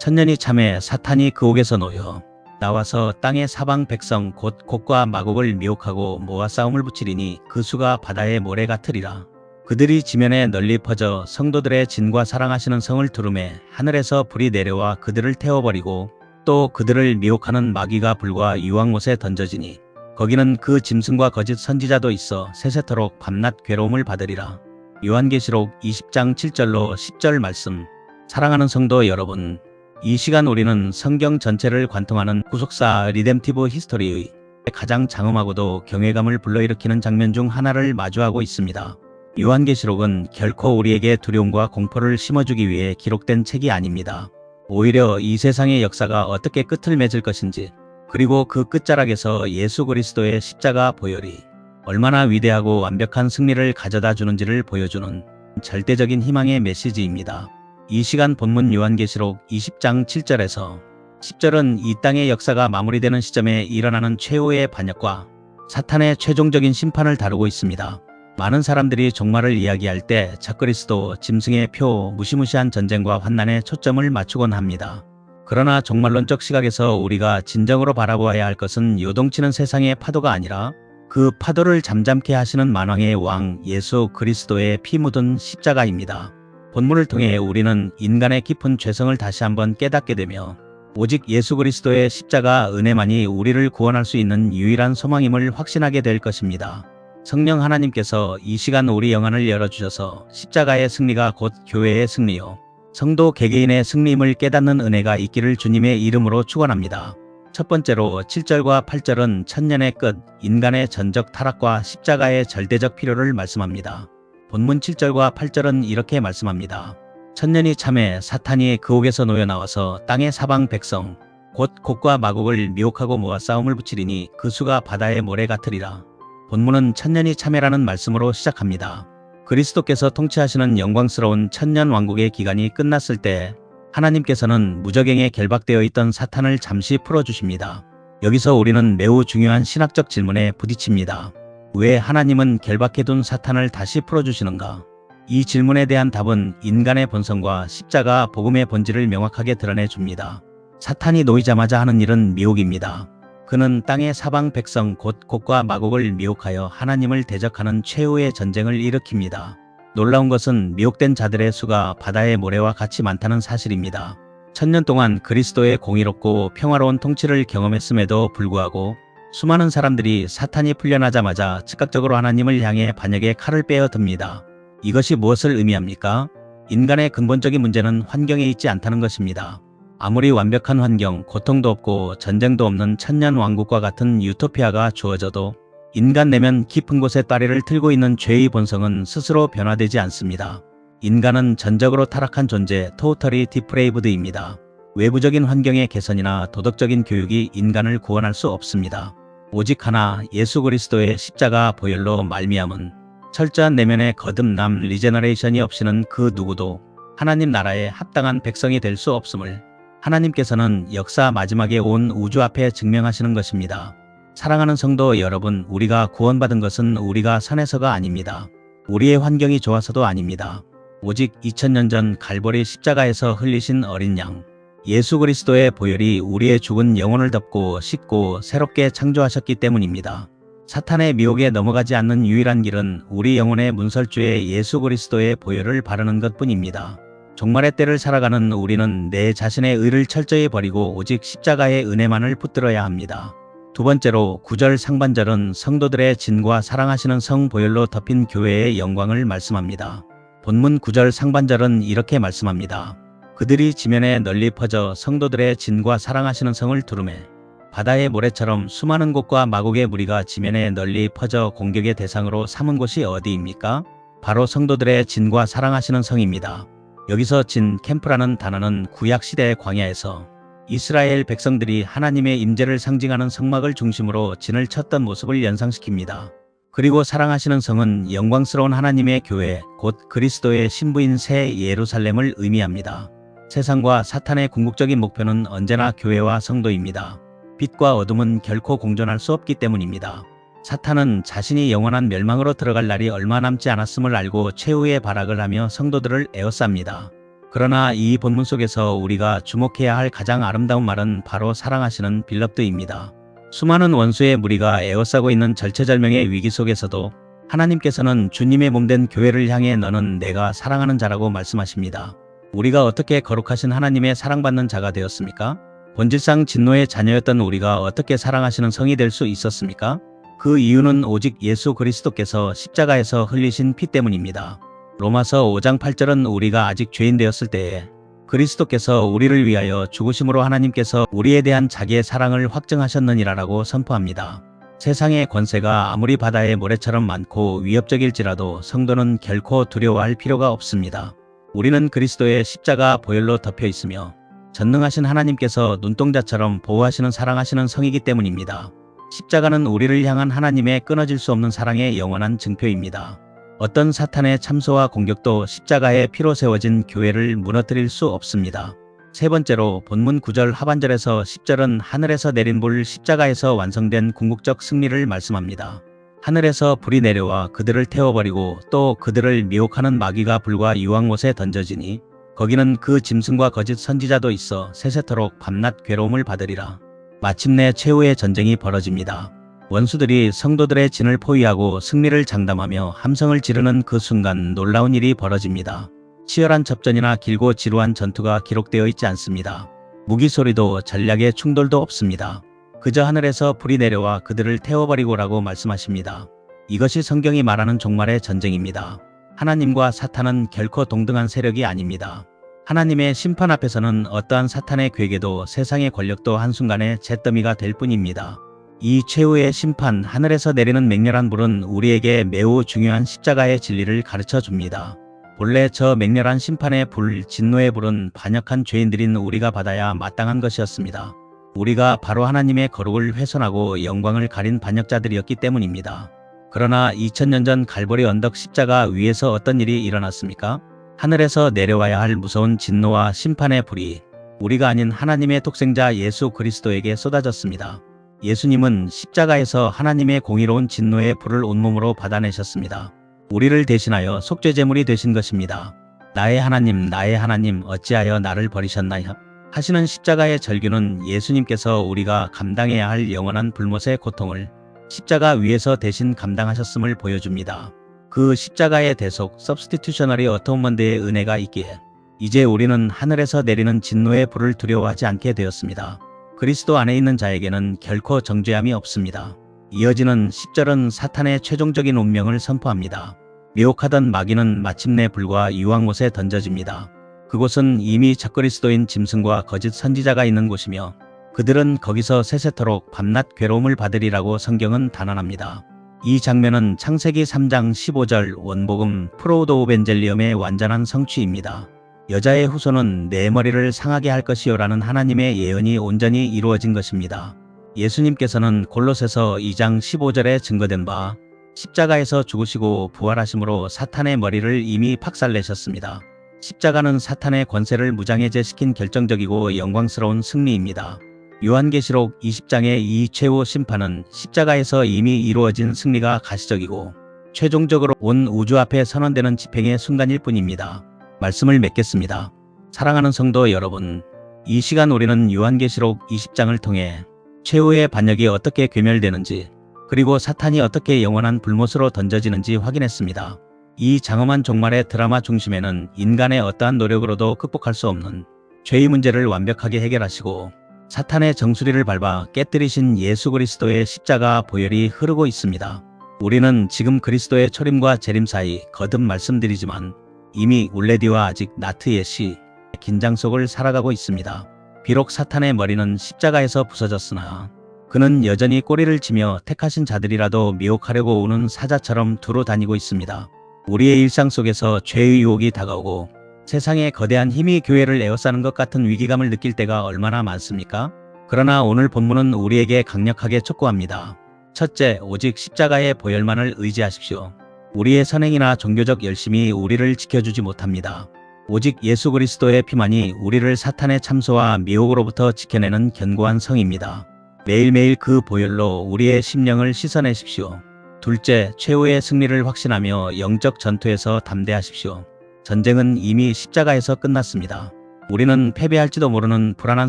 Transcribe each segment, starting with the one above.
천년이 참에 사탄이 그 옥에서 놓여 나와서 땅의 사방 백성 곧 곡과 마곡을 미혹하고 모아 싸움을 붙이리니 그 수가 바다의 모래 같으리라. 그들이 지면에 널리 퍼져 성도들의 진과 사랑하시는 성을 두루매 하늘에서 불이 내려와 그들을 태워버리고 또 그들을 미혹하는 마귀가 불과 유황못에 던져지니 거기는 그 짐승과 거짓 선지자도 있어 세세토록 밤낮 괴로움을 받으리라. 요한계시록 20장 7절로 10절 말씀. 사랑하는 성도 여러분, 이 시간 우리는 성경 전체를 관통하는 구속사 리뎀티브 히스토리의 가장 장엄하고도 경외감을 불러일으키는 장면 중 하나를 마주하고 있습니다. 요한계시록은 결코 우리에게 두려움과 공포를 심어주기 위해 기록된 책이 아닙니다. 오히려 이 세상의 역사가 어떻게 끝을 맺을 것인지, 그리고 그 끝자락에서 예수 그리스도의 십자가 보혈이 얼마나 위대하고 완벽한 승리를 가져다 주는지를 보여주는 절대적인 희망의 메시지입니다. 이 시간 본문 요한계시록 20장 7절에서 10절은 이 땅의 역사가 마무리되는 시점에 일어나는 최후의 반역과 사탄의 최종적인 심판을 다루고 있습니다. 많은 사람들이 종말을 이야기할 때 적그리스도, 짐승의 표, 무시무시한 전쟁과 환난에 초점을 맞추곤 합니다. 그러나 종말론적 시각에서 우리가 진정으로 바라보아야 할 것은 요동치는 세상의 파도가 아니라 그 파도를 잠잠케 하시는 만왕의 왕 예수 그리스도의 피 묻은 십자가입니다. 본문을 통해 우리는 인간의 깊은 죄성을 다시 한번 깨닫게 되며 오직 예수 그리스도의 십자가 은혜만이 우리를 구원할 수 있는 유일한 소망임을 확신하게 될 것입니다. 성령 하나님께서 이 시간 우리 영안을 열어주셔서 십자가의 승리가 곧 교회의 승리요 성도 개개인의 승리임을 깨닫는 은혜가 있기를 주님의 이름으로 축원합니다. 첫 번째로 7절과 8절은 천년의 끝, 인간의 전적 타락과 십자가의 절대적 필요를 말씀합니다. 본문 7절과 8절은 이렇게 말씀합니다. 천년이 참에 사탄이 그 옥에서 놓여 나와서 땅의 사방 백성 곧 곡과 마곡을 미혹하고 모아 싸움을 붙이리니 그 수가 바다의 모래 같으리라. 본문은 천년이 참회라는 말씀으로 시작합니다. 그리스도께서 통치하시는 영광스러운 천년 왕국의 기간이 끝났을 때 하나님께서는 무적행에 결박되어 있던 사탄을 잠시 풀어주십니다. 여기서 우리는 매우 중요한 신학적 질문에 부딪힙니다. 왜 하나님은 결박해둔 사탄을 다시 풀어주시는가? 이 질문에 대한 답은 인간의 본성과 십자가 복음의 본질을 명확하게 드러내줍니다. 사탄이 놓이자마자 하는 일은 미혹입니다. 그는 땅의 사방 백성 곧 곡과 마곡을 미혹하여 하나님을 대적하는 최후의 전쟁을 일으킵니다. 놀라운 것은 미혹된 자들의 수가 바다의 모래와 같이 많다는 사실입니다. 천년 동안 그리스도의 공의롭고 평화로운 통치를 경험했음에도 불구하고 수많은 사람들이 사탄이 풀려나자마자 즉각적으로 하나님을 향해 반역의 칼을 빼어 듭니다. 이것이 무엇을 의미합니까? 인간의 근본적인 문제는 환경에 있지 않다는 것입니다. 아무리 완벽한 환경, 고통도 없고 전쟁도 없는 천년 왕국과 같은 유토피아가 주어져도 인간 내면 깊은 곳에 다리를 틀고 있는 죄의 본성은 스스로 변화되지 않습니다. 인간은 전적으로 타락한 존재, 토터리 디프레이브드입니다. 외부적인 환경의 개선이나 도덕적인 교육이 인간을 구원할 수 없습니다. 오직 하나, 예수 그리스도의 십자가 보혈로 말미암은 철저한 내면의 거듭남 리제너레이션이 없이는 그 누구도 하나님 나라에 합당한 백성이 될 수 없음을 하나님께서는 역사 마지막에 온 우주 앞에 증명하시는 것입니다. 사랑하는 성도 여러분, 우리가 구원받은 것은 우리가 선해서가 아닙니다. 우리의 환경이 좋아서도 아닙니다. 오직 2000년 전 갈보리 십자가에서 흘리신 어린 양 예수 그리스도의 보혈이 우리의 죽은 영혼을 덮고 씻고 새롭게 창조하셨기 때문입니다. 사탄의 미혹에 넘어가지 않는 유일한 길은 우리 영혼의 문설주에 예수 그리스도의 보혈을 바르는 것뿐입니다. 종말의 때를 살아가는 우리는 내 자신의 의를 철저히 버리고 오직 십자가의 은혜만을 붙들어야 합니다. 두 번째로 9절 상반절은 성도들의 진과 사랑하시는 성 보혈로 덮인 교회의 영광을 말씀합니다. 본문 9절 상반절은 이렇게 말씀합니다. 그들이 지면에 널리 퍼져 성도들의 진과 사랑하시는 성을 두루매 바다의 모래처럼 수많은 곳과 마곡의 무리가 지면에 널리 퍼져 공격의 대상으로 삼은 곳이 어디입니까? 바로 성도들의 진과 사랑하시는 성입니다. 여기서 진 캠프라는 단어는 구약시대의 광야에서 이스라엘 백성들이 하나님의 임재를 상징하는 성막을 중심으로 진을 쳤던 모습을 연상시킵니다. 그리고 사랑하시는 성은 영광스러운 하나님의 교회, 곧 그리스도의 신부인 새 예루살렘을 의미합니다. 세상과 사탄의 궁극적인 목표는 언제나 교회와 성도입니다. 빛과 어둠은 결코 공존할 수 없기 때문입니다. 사탄은 자신이 영원한 멸망으로 들어갈 날이 얼마 남지 않았음을 알고 최후의 발악을 하며 성도들을 에워쌉니다. 그러나 이 본문 속에서 우리가 주목해야 할 가장 아름다운 말은 바로 사랑하시는 빌럽드입니다. 수많은 원수의 무리가 에워싸고 있는 절체절명의 위기 속에서도 하나님께서는 주님의 몸된 교회를 향해 너는 내가 사랑하는 자라고 말씀하십니다. 우리가 어떻게 거룩하신 하나님의 사랑받는 자가 되었습니까? 본질상 진노의 자녀였던 우리가 어떻게 사랑하시는 성이 될 수 있었습니까? 그 이유는 오직 예수 그리스도께서 십자가에서 흘리신 피 때문입니다. 로마서 5장 8절은 우리가 아직 죄인 되었을 때에 그리스도께서 우리를 위하여 죽으심으로 하나님께서 우리에 대한 자기의 사랑을 확증하셨느니라라고 선포합니다. 세상의 권세가 아무리 바다의 모래처럼 많고 위협적일지라도 성도는 결코 두려워할 필요가 없습니다. 우리는 그리스도의 십자가 보혈로 덮여 있으며 전능하신 하나님께서 눈동자처럼 보호하시는 사랑하시는 성이기 때문입니다. 십자가는 우리를 향한 하나님의 끊어질 수 없는 사랑의 영원한 증표입니다. 어떤 사탄의 참소와 공격도 십자가의 피로 세워진 교회를 무너뜨릴 수 없습니다. 세 번째로 본문 9절 하반절에서 10절은 하늘에서 내린 불 십자가에서 완성된 궁극적 승리를 말씀합니다. 하늘에서 불이 내려와 그들을 태워버리고 또 그들을 미혹하는 마귀가 불과 유황못에 던져지니 거기는 그 짐승과 거짓 선지자도 있어 세세토록 밤낮 괴로움을 받으리라. 마침내 최후의 전쟁이 벌어집니다. 원수들이 성도들의 진을 포위하고 승리를 장담하며 함성을 지르는 그 순간 놀라운 일이 벌어집니다. 치열한 접전이나 길고 지루한 전투가 기록되어 있지 않습니다. 무기 소리도 전략의 충돌도 없습니다. 그저 하늘에서 불이 내려와 그들을 태워버리고라고 말씀하십니다. 이것이 성경이 말하는 종말의 전쟁입니다. 하나님과 사탄은 결코 동등한 세력이 아닙니다. 하나님의 심판 앞에서는 어떠한 사탄의 괴계도 세상의 권력도 한순간에 잿더미가 될 뿐입니다. 이 최후의 심판, 하늘에서 내리는 맹렬한 불은 우리에게 매우 중요한 십자가의 진리를 가르쳐 줍니다. 본래 저 맹렬한 심판의 불, 진노의 불은 반역한 죄인들인 우리가 받아야 마땅한 것이었습니다. 우리가 바로 하나님의 거룩을 훼손하고 영광을 가린 반역자들이었기 때문입니다. 그러나 2000년 전 갈보리 언덕 십자가 위에서 어떤 일이 일어났습니까? 하늘에서 내려와야 할 무서운 진노와 심판의 불이 우리가 아닌 하나님의 독생자 예수 그리스도에게 쏟아졌습니다. 예수님은 십자가에서 하나님의 공의로운 진노의 불을 온몸으로 받아내셨습니다. 우리를 대신하여 속죄제물이 되신 것입니다. 나의 하나님 어찌하여 나를 버리셨나요? 하시는 십자가의 절규는 예수님께서 우리가 감당해야 할 영원한 불못의 고통을 십자가 위에서 대신 감당하셨음을 보여줍니다. 그 십자가의 대속 substitutionary atonement의 은혜가 있기에 이제 우리는 하늘에서 내리는 진노의 불을 두려워하지 않게 되었습니다. 그리스도 안에 있는 자에게는 결코 정죄함이 없습니다. 이어지는 10절은 사탄의 최종적인 운명을 선포합니다. 미혹하던 마귀는 마침내 불과 유황못에 던져집니다. 그곳은 이미 적그리스도인 짐승과 거짓 선지자가 있는 곳이며 그들은 거기서 세세토록 밤낮 괴로움을 받으리라고 성경은 단언합니다. 이 장면은 창세기 3장 15절 원복음 프로우도오벤젤리엄의 완전한 성취입니다. 여자의 후손은 내 머리를 상하게 할 것이요라는 하나님의 예언이 온전히 이루어진 것입니다. 예수님께서는 골로새서 2장 15절에 증거된 바 십자가에서 죽으시고 부활하심으로 사탄의 머리를 이미 박살내셨습니다. 십자가는 사탄의 권세를 무장해제시킨 결정적이고 영광스러운 승리입니다. 요한계시록 20장의 이 최후 심판은 십자가에서 이미 이루어진 승리가 가시적이고 최종적으로 온 우주 앞에 선언되는 집행의 순간일 뿐입니다. 말씀을 맺겠습니다. 사랑하는 성도 여러분, 이 시간 우리는 요한계시록 20장을 통해 최후의 반역이 어떻게 괴멸되는지 그리고 사탄이 어떻게 영원한 불못으로 던져지는지 확인했습니다. 이 장엄한 종말의 드라마 중심에는 인간의 어떠한 노력으로도 극복할 수 없는 죄의 문제를 완벽하게 해결하시고 사탄의 정수리를 밟아 깨뜨리신 예수 그리스도의 십자가 보혈이 흐르고 있습니다. 우리는 지금 그리스도의 초림과 재림 사이 거듭 말씀드리지만 이미 울레디와 아직 나트의 시 긴장 속을 살아가고 있습니다. 비록 사탄의 머리는 십자가에서 부서졌으나 그는 여전히 꼬리를 치며 택하신 자들이라도 미혹하려고 오는 사자처럼 두루 다니고 있습니다. 우리의 일상 속에서 죄의 유혹이 다가오고 세상의 거대한 힘이 교회를 에워싸는 것 같은 위기감을 느낄 때가 얼마나 많습니까? 그러나 오늘 본문은 우리에게 강력하게 촉구합니다. 첫째, 오직 십자가의 보혈만을 의지하십시오. 우리의 선행이나 종교적 열심이 우리를 지켜주지 못합니다. 오직 예수 그리스도의 피만이 우리를 사탄의 참소와 미혹으로부터 지켜내는 견고한 성입니다. 매일매일 그 보혈로 우리의 심령을 씻어내십시오. 둘째, 최후의 승리를 확신하며 영적 전투에서 담대하십시오. 전쟁은 이미 십자가에서 끝났습니다. 우리는 패배할지도 모르는 불안한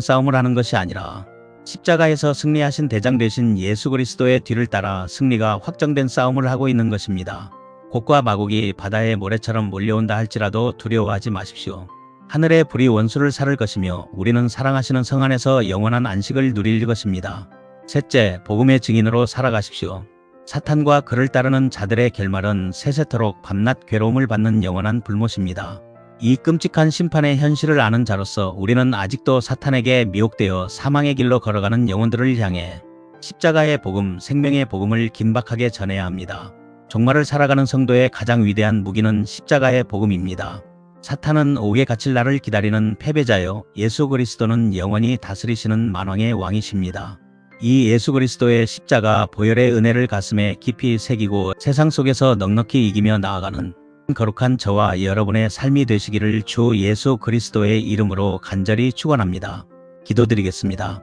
싸움을 하는 것이 아니라 십자가에서 승리하신 대장 되신 예수 그리스도의 뒤를 따라 승리가 확정된 싸움을 하고 있는 것입니다. 곡과 마곡이 바다의 모래처럼 몰려온다 할지라도 두려워하지 마십시오. 하늘의 불이 원수를 살을 것이며 우리는 사랑하시는 성 안에서 영원한 안식을 누릴 것입니다. 셋째, 복음의 증인으로 살아가십시오. 사탄과 그를 따르는 자들의 결말은 세세토록 밤낮 괴로움을 받는 영원한 불못입니다. 이 끔찍한 심판의 현실을 아는 자로서 우리는 아직도 사탄에게 미혹되어 사망의 길로 걸어가는 영혼들을 향해 십자가의 복음, 생명의 복음을 긴박하게 전해야 합니다. 종말을 살아가는 성도의 가장 위대한 무기는 십자가의 복음입니다. 사탄은 옥에 갇힐 날을 기다리는 패배자요, 예수 그리스도는 영원히 다스리시는 만왕의 왕이십니다. 이 예수 그리스도의 십자가 보혈의 은혜를 가슴에 깊이 새기고 세상 속에서 넉넉히 이기며 나아가는 거룩한 저와 여러분의 삶이 되시기를 주 예수 그리스도의 이름으로 간절히 축원합니다. 기도드리겠습니다.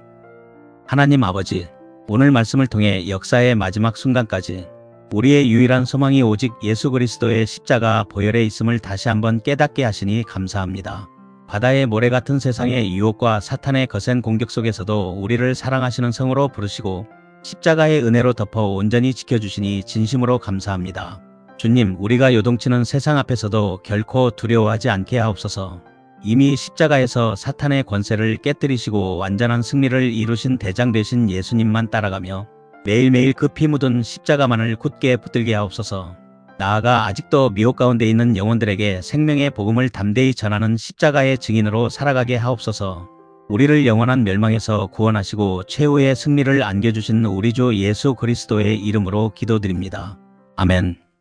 하나님 아버지, 오늘 말씀을 통해 역사의 마지막 순간까지 우리의 유일한 소망이 오직 예수 그리스도의 십자가 보혈에 있음을 다시 한번 깨닫게 하시니 감사합니다. 바다의 모래 같은 세상의 유혹과 사탄의 거센 공격 속에서도 우리를 사랑하시는 성으로 부르시고 십자가의 은혜로 덮어 온전히 지켜주시니 진심으로 감사합니다. 주님, 우리가 요동치는 세상 앞에서도 결코 두려워하지 않게 하옵소서. 이미 십자가에서 사탄의 권세를 깨뜨리시고 완전한 승리를 이루신 대장 되신 예수님만 따라가며 매일매일 그 피 묻은 십자가만을 굳게 붙들게 하옵소서. 나아가 아직도 미혹 가운데 있는 영혼들에게 생명의 복음을 담대히 전하는 십자가의 증인으로 살아가게 하옵소서. 우리를 영원한 멸망에서 구원하시고 최후의 승리를 안겨주신 우리 주 예수 그리스도의 이름으로 기도드립니다. 아멘.